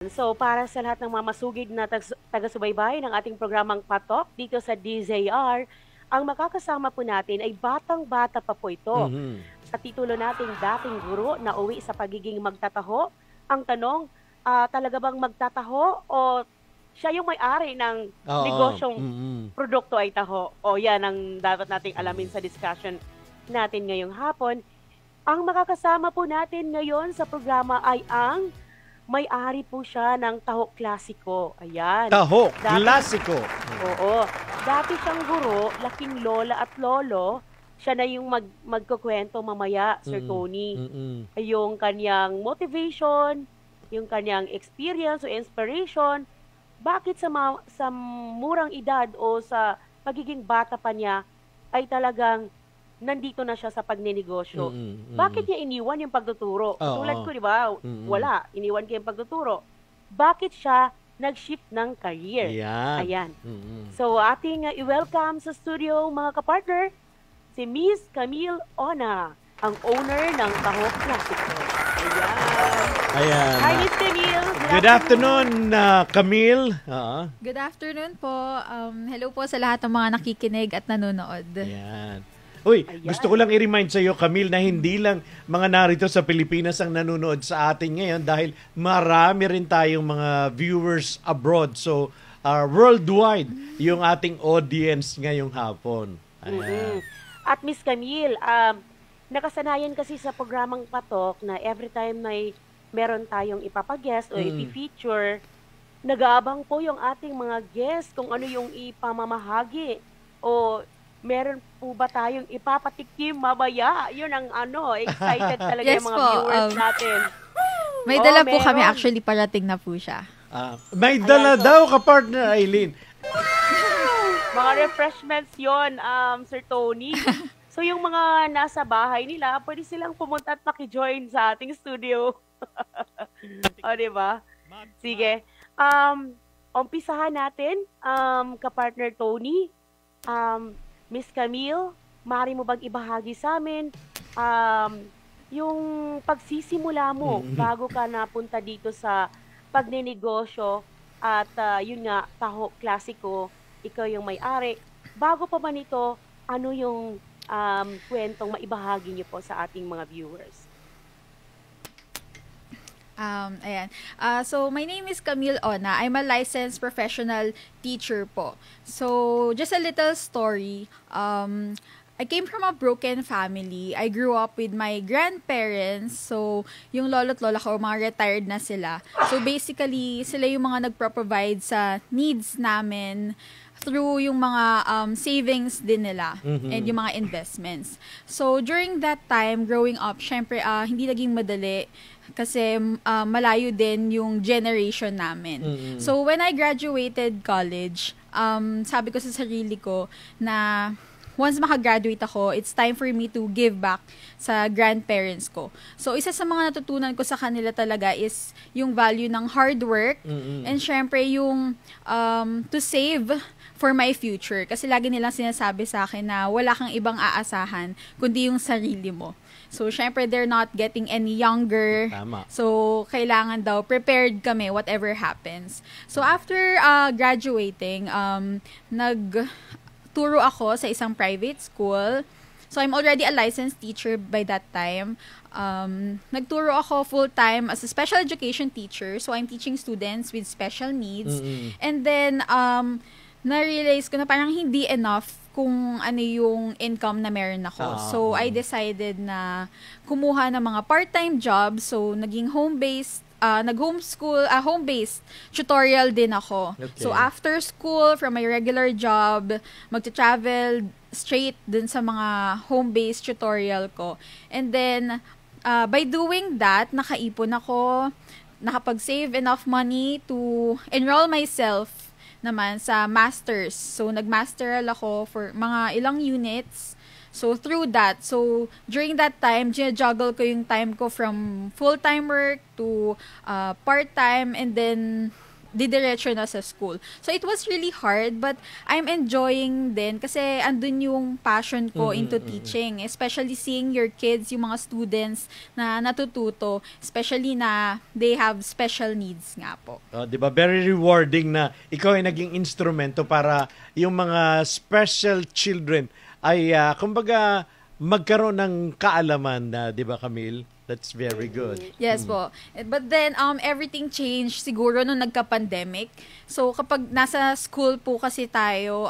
So, para sa lahat ng mga masugid na taga-subaybay ng ating programang Patok dito sa DZR, ang makakasama po natin ay batang-bata pa po ito. Mhm. Sa titulo nating dating guro na uwi sa pagiging magtataho, ang tanong, talaga bang magtataho o siya yung may-ari ng Oo. negosyong Mm. produkto ay taho? O yan ang dapat nating alamin sa discussion natin ngayong hapon. Ang makakasama po natin ngayon sa programa ay ang may-ari po siya ng Taho Klasiko. Ayan. Taho, Dati- klasiko. Oo. Dati siyang guro, laking lola at lolo. Siya na yung magkukwento mamaya, Sir Tony. Mm-mm. Yung kanyang motivation, yung kanyang experience o inspiration. Bakit sa murang edad o sa pagiging bata pa niya ay talagang nandito na siya sa pagninegosyo. Bakit niya iniwan yung pagtuturo? Tulad ko, di ba? Wala. Iniwan ko yung pagtuturo. Bakit siya nag-shift ng career? Ayan. So, ating i-welcome sa studio, mga kapartner, si Miss Camille Ona, ang owner ng Taho Klasiko. Ayan. Hi, Miss Camille. Good afternoon, Camille. Good afternoon po. Hello po sa lahat ng mga nakikinig at nanonood. Ayan. Uy, gusto ko lang i-remind sa iyo, Camille, na hindi lang mga narito sa Pilipinas ang nanonood sa atin ngayon dahil marami rin tayong mga viewers abroad. So, worldwide yung ating audience ngayong hapon. Ayan. At Miss Camille, nakasanayan kasi sa programang Patok na every time meron tayong ipapag-guest o ipi-feature, nag-aabang po yung ating mga guest kung ano yung ipamamahagi o meron po ba tayong ipapatikim mamaya? Yun ang excited talaga Yes yung mga po, viewers natin. May dala po kami, actually parating na po siya. May dala daw ka-partner, Aileen. Mga refreshments yon, Sir Tony. So yung mga nasa bahay nila, pwede silang pumunta at makijoin sa ating studio. O, diba? Sige. Umpisahan natin, ka-partner Tony. Miss Camille, maaari mo bang ibahagi sa amin yung pagsisimula mo bago ka napunta dito sa pagninegosyo at yun nga, Taho Klasiko, ikaw yung may-ari. Bago pa ba nito, ano yung kwentong maibahagi niyo po sa ating mga viewers? Ayan. So, my name is Camille Ona. I'm a licensed professional teacher po. So, just a little story. I came from a broken family. I grew up with my grandparents. So, yung lolo't lola ko, mga retired na sila. So, basically, sila yung mga nagpro-provide sa needs namin through yung mga savings din nila and yung mga investments. So, during that time, growing up, syempre, hindi naging madali kasi malayo din yung generation namin. So, when I graduated college, sabi ko sa sarili ko na once makagraduate ako, it's time for me to give back sa grandparents ko. So, isa sa mga natutunan ko sa kanila talaga is yung value ng hard work and syempre yung to save for my future. Kasi lagi nilang sinasabi sa akin na wala kang ibang aasahan kundi yung sarili mo. So, syempre, they're not getting any younger. Tama. So, kailangan daw, prepared kami, whatever happens. So, after graduating, nagturo ako sa isang private school. So, I'm already a licensed teacher by that time. Nagturo ako full-time as a special education teacher. So, I'm teaching students with special needs. And then, na-realize ko na parang hindi enough kung ano yung income na meron ako. So, I decided na kumuha ng mga part-time jobs. So, naging home-based, home-based tutorial din ako. Okay. So, after school, from my regular job, magta-travel straight dun sa mga home-based tutorial ko. And then, by doing that, nakaipon ako, nakapag-save enough money to enroll myself naman sa masters. So, nag-masteral ako for mga ilang units. So, through that, during that time, juggle ko yung time ko from full-time work to part-time and then didiretso na sa school. So it was really hard, but I'm enjoying din kasi andun yung passion ko into teaching, especially seeing your kids, yung mga students na natututo, especially na they have special needs nga po. 'Di ba? Very rewarding na ikaw ay naging instrumento para yung mga special children ay kumbaga magkaroon ng kaalaman na, 'di ba, Camille? That's very good. Yes po. But then, everything changed siguro nung nagka-pandemic. So, kapag nasa school po kasi tayo,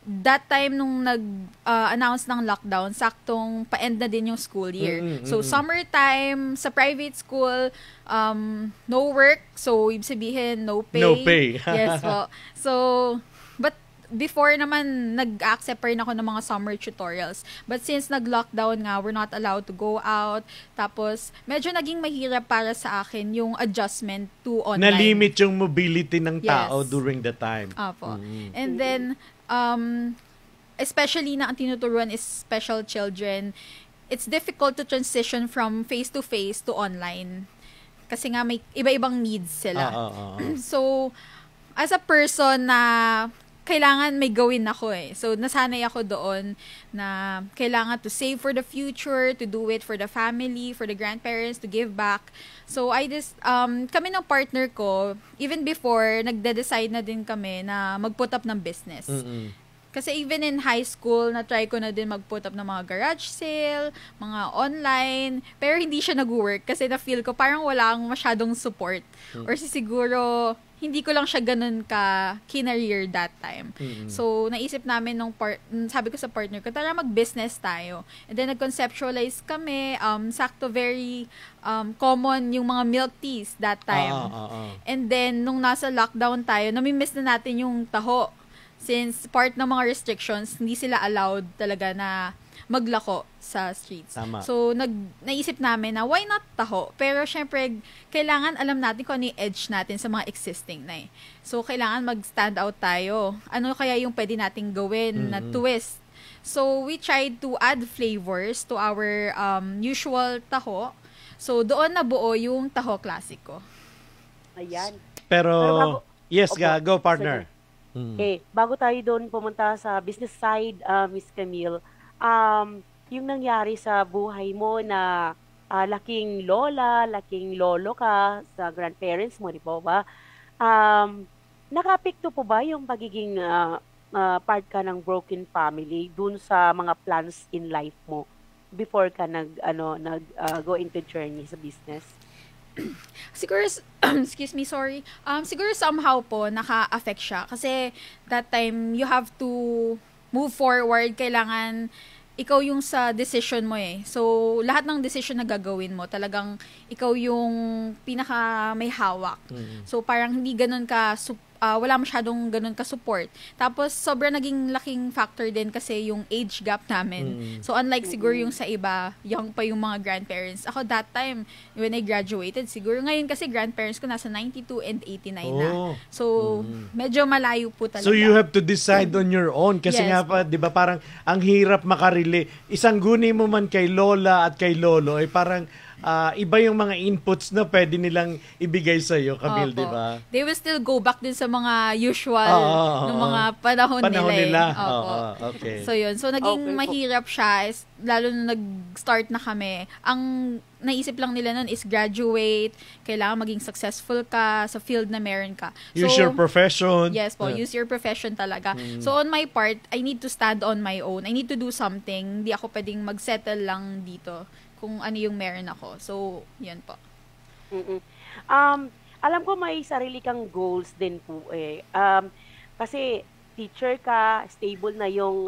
that time nung nag-announce ng lockdown, saktong pa-end na din yung school year. So, summertime, sa private school, no work. So, ibig sabihin, no pay. No pay. Yes po. So, but before naman, nag-accept pa rin ako ng mga summer tutorials. But since nag-lockdown nga, we're not allowed to go out. Tapos, medyo naging mahirap para sa akin yung adjustment to online. Na-limit yung mobility ng tao Yes. during the time. Apo. And then, especially na ang tinuturuan is special children, it's difficult to transition from face-to-face to online. Kasi nga may iba-ibang needs sila. So, as a person na kailangan may gawin ako eh. So, nasanay ako doon na kailangan to save for the future, to do it for the family, for the grandparents, to give back. So, kami ng partner ko, even before, nagde-decide na din kami na mag-put up ng business. Kasi even in high school, na-try ko na din mag-put up ng mga garage sale, mga online, pero hindi siya nag-work kasi na-feel ko parang wala akong masyadong support. Or siguro, hindi ko lang siya ganun ka-career that time. So, naisip namin sabi ko sa partner ko, tara mag-business tayo. And then, nag-conceptualize kami, sakto very common yung mga milk teas that time. And then, nung nasa lockdown tayo, nami-miss na natin yung taho. Since part ng mga restrictions, hindi sila allowed talaga na maglako sa streets. Tama. So, naisip namin na why not taho? Pero syempre, kailangan alam natin kung ano yung edge natin sa mga existing na eh. So, kailangan mag-stand out tayo. Ano kaya yung pwede nating gawin na twist? So, we tried to add flavors to our usual taho. So, doon nabuo yung taho klasiko. Ayan. Pero yes, go partner. Okay, bago tayo doon pumunta sa business side, Miss Camille, yung nangyari sa buhay mo na laking lola, laking lolo ka sa grandparents mo, di ba? Nakapekto po ba yung pagiging part ka ng broken family dun sa mga plans in life mo before ka go into journey sa business? Siguro, excuse me, sorry. Siguro somehow po naka-affect siya kasi that time you have to move forward, kailangan ikaw yung sa decision mo eh. So, lahat ng decision na gagawin mo, talagang ikaw yung pinaka may hawak. So, parang hindi ganun ka wala masyadong ganun ka-support. Tapos, sobrang naging laking factor din kasi yung age gap namin. So, unlike siguro yung sa iba, young pa yung mga grandparents. Ako, that time, when I graduated, siguro ngayon kasi grandparents ko nasa 92 and 89 na. So, medyo malayo po talaga. So, you have to decide on your own. Kasi nga pa, di ba, parang ang hirap makarelate. Isang guni mo man kay lola at kay lolo, ay parang iba yung mga inputs na pwede nilang ibigay sa iyo, Camille, di ba? They will still go back din sa mga usual ng mga panahon nila. Okay. So yun. So naging mahirap siya, lalo na nag-start na kami. Ang naisip lang nila nun is graduate, kailangan maging successful ka sa field na meron ka. So, use your profession. Yes po, use your profession talaga. So on my part, I need to stand on my own. I need to do something. Hindi ako pwedeng mag-settle lang dito kung ano yung meron ako. So, yan po. Alam ko may sarili kang goals din po eh. Kasi teacher ka, stable na yung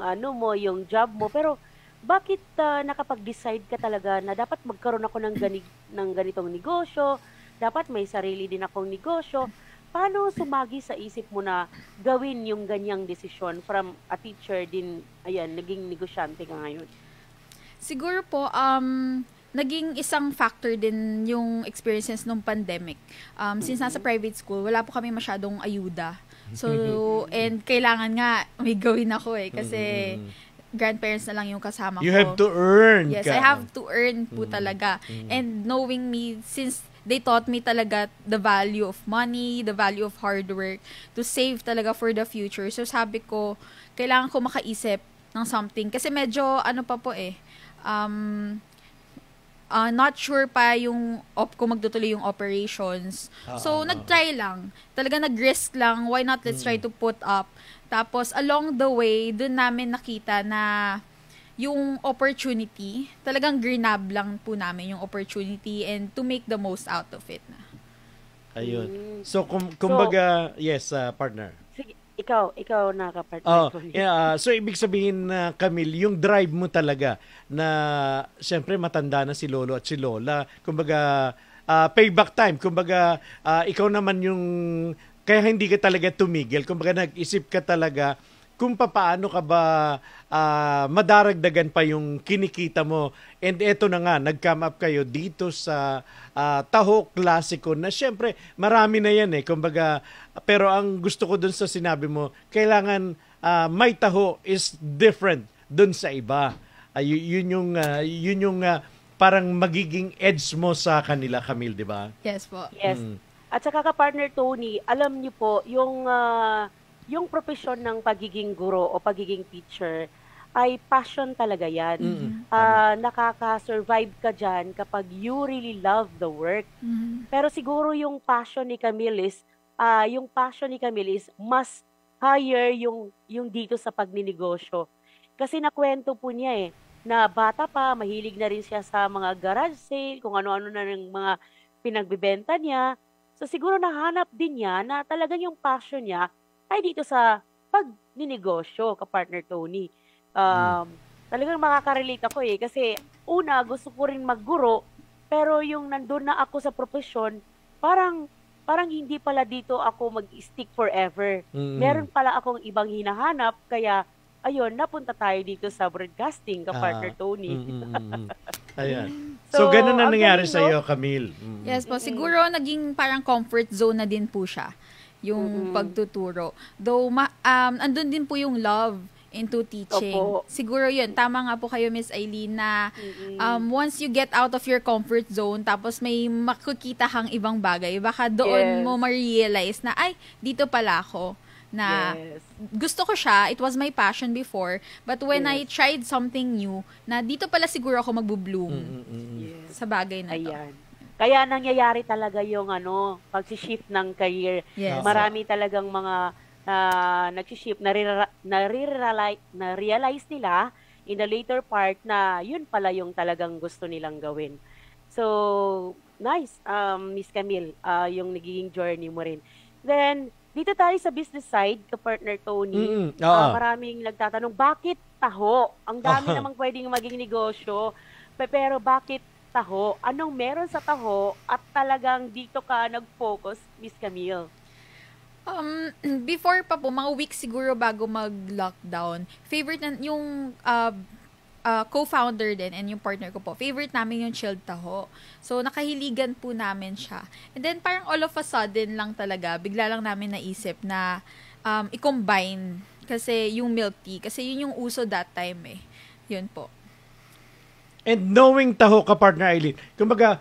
yung job mo, pero bakit nakapag-decide ka talaga na dapat magkaroon ako ng ganitong negosyo, dapat may sarili din akong negosyo? Paano sumagi sa isip mo na gawin yung ganyang desisyon from a teacher din, ayan, naging negosyante ka ngayon? Siguro po, naging isang factor din yung experiences nung pandemic. Since nasa private school, wala po kami masyadong ayuda. So, and kailangan nga may gawin ako eh. Kasi grandparents na lang yung kasama ko. You have to earn. Yes, I have to earn po talaga. And knowing me, since they taught me talaga the value of money, the value of hard work, to save talaga for the future. So sabi ko, kailangan ko makaisip ng something. Kasi medyo, ano pa po not sure pa yung kung magtutuloy yung operations. So, nag-try lang. Talaga nag-risk lang. Why not? Let's try to put up. Tapos, along the way, dun namin nakita na yung opportunity, talagang grinab lang po namin yung opportunity and to make the most out of it na. Ayun. So, kumbaga, yes, partner. Sige, ikaw na ka-partner. So, ibig sabihin na, Camille, yung drive mo talaga na, siyempre, matanda na si Lolo at si Lola. Kumbaga, payback time. Kumbaga, ikaw naman yung, kaya hindi ka talaga tumigil. Kumbaga, nag-isip ka talaga kung paano ka ba madaragdagan pa yung kinikita mo. And eto na nga, nag-come up kayo dito sa taho klasiko na syempre marami na yan Kumbaga, pero ang gusto ko dun sa sinabi mo, kailangan may taho is different dun sa iba. Yun yung parang magiging edge mo sa kanila, Camille, di ba? Yes po. Yes. At saka ka-partner Tony, alam niyo po, yung profesyon ng pagiging guro o pagiging teacher ay passion talaga yan. Nakaka-survive ka dyan kapag you really love the work. Pero siguro yung passion ni Camille is, mas higher yung dito sa pagninegosyo. Kasi nakwento po niya na bata pa, mahilig na rin siya sa mga garage sale, kung ano-ano na ng mga pinagbibenta niya. So siguro nahanap din niya na talagang yung passion niya ay dito sa pagninegosyo, ka-partner Tony. Talagang makaka-relate ako kasi una, gusto ko rin magguro, pero yung nandun na ako sa profesyon, parang hindi pala dito ako mag-stick forever. Meron pala akong ibang hinahanap, kaya ayun, napunta tayo dito sa broadcasting, ka-partner Tony. Ayan. So ganun na nangyari sa iyo, Camille. Yes po, siguro naging parang comfort zone na din po siya, yung pagtuturo. Though, andun din po yung love into teaching. Opo. Siguro yun, tama nga po kayo, Miss Aileen, na once you get out of your comfort zone, tapos may makikita kang ibang bagay, baka doon mo ma-realize na, ay, dito pala ako. Na gusto ko siya, it was my passion before, but when I tried something new, na dito pala siguro ako magbo-bloom sa bagay na to. Ayan. Kaya nangyayari talaga yung pag-shift ng career. Yes. Marami talagang mga nag-shift, na-realize nila in the later part na yun pala yung talagang gusto nilang gawin. So, nice, Miss Camille, yung nagiging journey mo rin. Then, dito tayo sa business side, ka-partner Tony, maraming nagtatanong, bakit taho? Ang dami namang pwedeng maging negosyo, pero bakit taho? Anong meron sa taho at talagang dito ka nag-focus, Miss Camille? Before pa po, mga weeks siguro bago mag-lockdown, favorite na yung co-founder din and yung partner ko po, favorite namin yung chilled taho. So, nakahiligan po namin siya. And then, parang all of a sudden lang talaga, bigla lang namin naisip na i-combine kasi yung milk tea. Kasi yun yung uso that time Yun po. And knowing taho, ka-partner Aileen, kumbaga,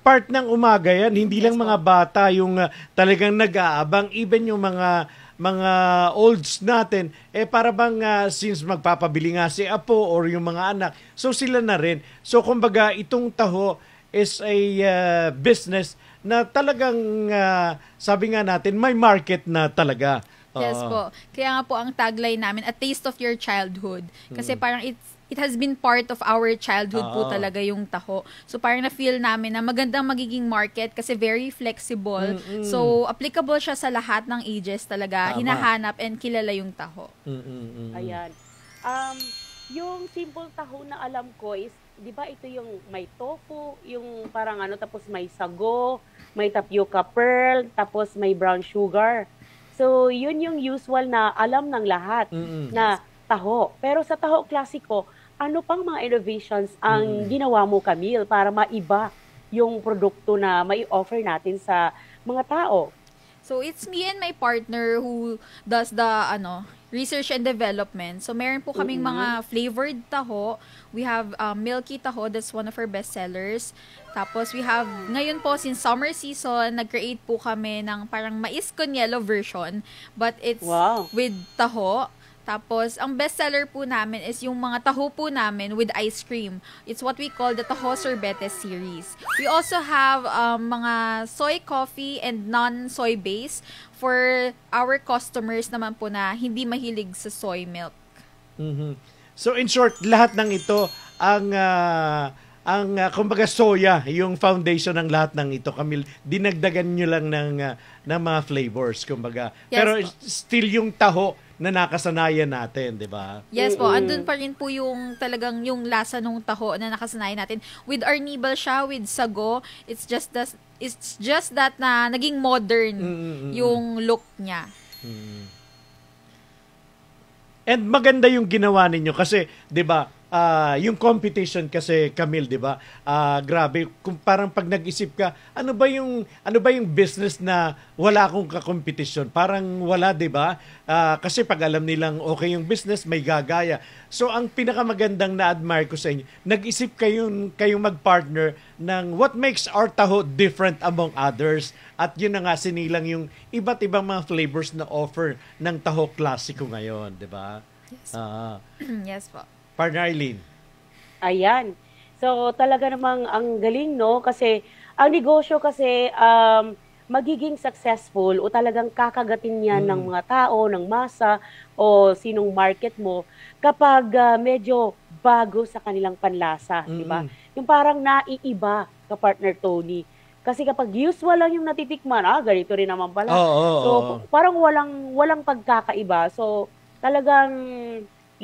part ng umaga yan, hindi lang mga bata yung talagang nag-aabang, even yung mga olds natin, para bang since magpapabili nga si Apo or yung mga anak, so sila na rin. So kumbaga, itong taho is a business na talagang, sabi nga natin, may market na talaga. Yes po. Kaya nga po ang tagline namin, a taste of your childhood. Kasi parang it has been part of our childhood po talaga yung taho. So parang na-feel namin na magandang magiging market kasi very flexible. So applicable siya sa lahat ng ages talaga. Hinahanap and kilala yung taho. Ayan. Yung simple taho na alam ko is, di ba ito yung may tofu, yung parang tapos may sago, may tapioca pearl, tapos may brown sugar. So, yun yung usual na alam ng lahat na taho. Pero sa taho klasiko, ano pang mga innovations ang ginawa mo, Camille, para maiba yung produkto na may offer natin sa mga tao? So it's me and my partner who does the research and development. So meron po kaming mga flavored taho. We have milky taho, that's one of our best sellers. Tapos we have, ngayon po since summer season, nag-create po kami ng parang mais con yellow version, but it's with taho. Tapos, ang bestseller po namin is yung mga taho po namin with ice cream. It's what we call the Taho Sorbete series. We also have mga soy coffee and non-soy base for our customers naman po na hindi mahilig sa soy milk. Mm-hmm. So, in short, lahat ng ito kumbaga soya, yung foundation ng lahat ng ito, Camille, dinagdagan nyo lang ng mga flavors, kumbaga. Yes, pero po. still yung taho na nakasanayan natin, di ba? Yes po, andun pa rin po yung talagang yung lasa ng taho na nakasanayan natin. With arnibal siya, with sago, it's just that na naging modern yung look niya. And maganda yung ginawa ninyo kasi, 'di ba? Yung competition kasi, Camille, 'di ba? Grabe, kung parang pag nag-isip ka, ano ba yung business na wala akong ka-competition? Parang wala, 'di ba? Kasi pag alam nilang okay yung business, may gagaya. So ang pinakamagandang na-admire ko sa inyo, nag-isip kayong mag-partner ng what makes our taho different among others. At yun na nga, sinilang yung iba't ibang mga flavors na offer ng taho klasiko ngayon, 'di ba? Yes. Yes po. Partner Eileen. Ayan. So, talaga namang ang galing, no? Kasi, ang negosyo kasi, magiging successful o talagang kakagatin yan ng mga tao, ng masa, o sinong market mo, kapag medyo bago sa kanilang panlasa, di ba? Yung parang naiiba ka, Partner Tony. Kasi kapag usual lang yung natitikman, ganito rin naman pala. So, parang walang pagkakaiba. So, talagang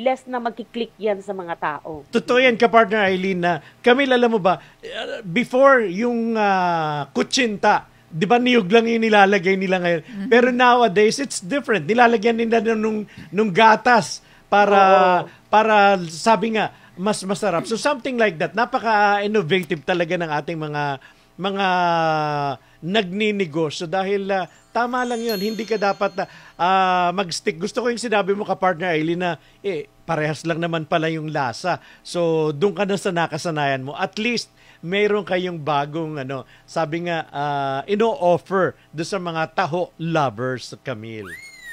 less na magkiklik yan sa mga tao. Totoo yan, ka-partner Eileen, na Camille, alam mo ba, before yung kutsinta, di ba niyog lang yung nilalagay nila ngayon? Pero nowadays, it's different. Nilalagyan nila nung gatas para sabi nga, mas masarap. So something like that. Napaka-innovative talaga ng ating mga nagninegosyo dahil tama lang yun. Hindi ka dapat mag-stick. Gusto ko yung sinabi mo, ka-partner Eileen, na parehas lang naman pala yung lasa. So, doon ka na sa nakasanayan mo. At least, mayroon kayong bagong, sabi nga, ino-offer doon sa mga taho lovers, Camille.